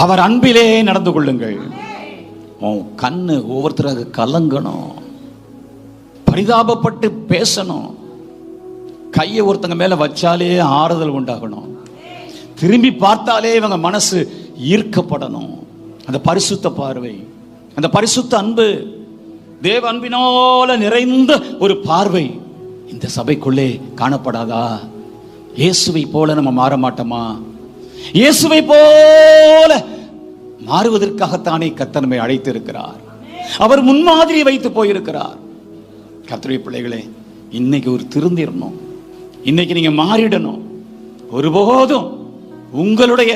அவர் அன்பிலே நடந்து கொள்ளுங்கள். கண்ணு ஒவ்வொருத்தராக கலங்கணும், பரிதாபப்பட்டு பேசணும், கையை ஒருத்தங்க மேல வச்சாலே ஆறுதல் உண்டாகணும், திரும்பி பார்த்தாலே இவங்க மனசு ஈர்க்கப்படணும். அந்த பரிசுத்த பார்வை, அந்த பரிசுத்த அன்பு, தேவ அன்பினால நிறைந்த ஒரு பார்வை இந்த சபைக்குள்ளே காணப்படாதா? இயேசுவை போல நம்ம மாற மாட்டோமா? இயேசுவை போல மாறுவதற்காகத்தானே கர்த்தர் நம்மை அழைத்திருக்கிறார். அவர் முன்மாதிரி வைத்து போயிருக்கிறார். கர்த்தருடைய பிள்ளைகளே, இன்னைக்கு ஒரு திருந்திரணும், இன்னைக்கு நீங்க மாறிடணும். ஒருபோதும் உங்களுடைய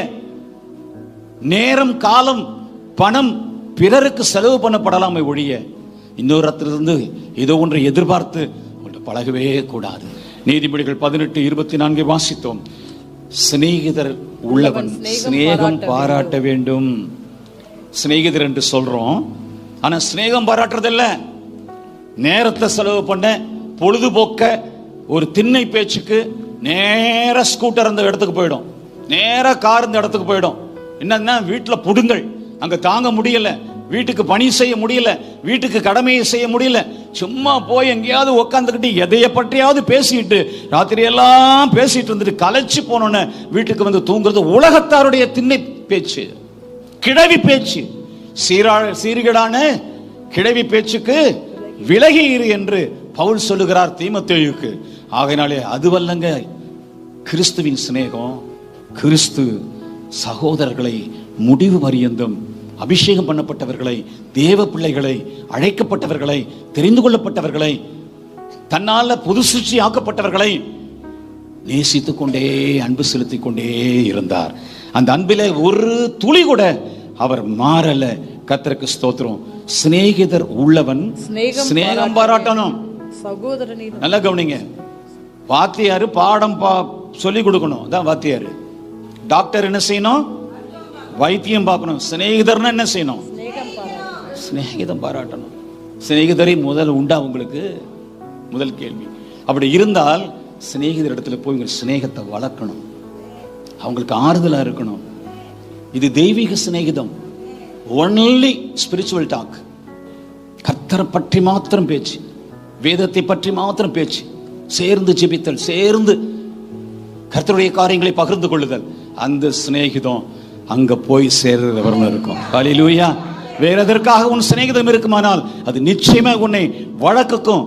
நேரம், காலம், பணம் பிறருக்கு செலவு பண்ணப்படலாமை ஒழிய இன்னொரு இடத்திலிருந்து ஏதோ ஒன்றை எதிர்பார்த்து பழகவே கூடாது. நீதிமொழிகள் 18:24 வாசித்தோம். சிநேகிதர் உள்ளவன் சிநேகம் பாராட்ட வேண்டும். சிநேகிதர் என்று சொல்றோம், ஆனா சிநேகம் பாராட்டுறதில்ல. நேரத்தை செலவு பண்ண, பொழுதுபோக்க, ஒரு திண்ணை பேச்சுக்கு நேர ஸ்கூட்டர் அந்த இடத்துக்கு போயிடும், நேர கார் இந்த இடத்துக்கு போயிடும். என்னன்னா வீட்டுல புடுங்கள், அங்க தாங்க முடியல, வீட்டுக்கு பணி செய்ய முடியல, வீட்டுக்கு கடமையை செய்ய முடியல, சும்மா போய் எங்கேயாவது உக்காந்துக்கிட்டு எதைய பற்றியாவது பேசிட்டு ராத்திரி எல்லாம் பேசிட்டு இருந்துட்டு கலைச்சு போனோன்னு வீட்டுக்கு வந்து தூங்குறது உலகத்தாருடைய திண்ணை பேச்சு, கிழவி பேச்சு. சீர்கேடான கிழவி பேச்சுக்கு விலகி இரு என்று பவுல் சொல்லுகிறார் தீமோத்தேயுவுக்கு. ஆகையினாலே அதுவல்லங்க கிறிஸ்துவின் சிநேகம். கிறிஸ்து சகோதரர்களை முடிவு பரியந்தம், அபிஷேகம் பண்ணப்பட்டவர்களை, தேவ பிள்ளைகளை, அழைக்கப்பட்டவர்களை, தெரிந்து கொள்ளப்பட்டவர்களை, தன்னால புது சிருஷ்டி ஆக்கப்பட்டவர்களை நேசித்துக் கொண்டே, அன்பு செலுத்திக் கொண்டே இருந்தார். அந்த அன்பிலே ஒரு துளி கூட அவர் மாறல. கர்த்தருக்கு ஸ்தோத்திரம். சிநேகிதர் உள்ளவன் சிநேகம் பாராட்டணும். நல்லா கவனிங்க. வாத்தியாரு பாடம் சொல்லி கொடுக்கணும், அதான் வாத்தியாரு. டாக்டர் என்ன செய்யணும்? வைத்தியம் பார்க்கணும். சிநேகிதர்னா என்ன செய்யணும்? சிநேகிதம் பாராட்டணும். சிநேகிதரை முதல் உண்டா உங்களுக்கு? முதல் கேள்வி. அப்படி இருந்தால் சிநேகிதர் இடத்துல போய் உங்கள் சிநேகத்தை வளர்க்கணும், அவங்களுக்கு ஆறுதலா இருக்கணும். இது தெய்வீக சிநேகிதம். Only spiritual talk. கர்த்தரை பற்றி மாத்திரம் பேச்சு, வேதத்தை பற்றி மாத்திரம் பேச்சு, சேர்ந்து ஜெபித்தல், சேர்ந்து கர்த்தருடைய காரியங்களை பகிர்ந்து கொள்ளுதல். அந்த சிநேகிதம் அங்க போய் சேர்றது வரணும் இருக்கும். ஹல்லேலூயா. வேற எதற்காக உன் சிநேகிதம் இருக்குமானால் அது நிச்சயமா உன்னை வழக்குக்கும்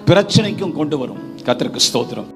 பிரச்சனைக்கும் கொண்டு வரும். கர்த்தருக்கு ஸ்தோத்திரம்.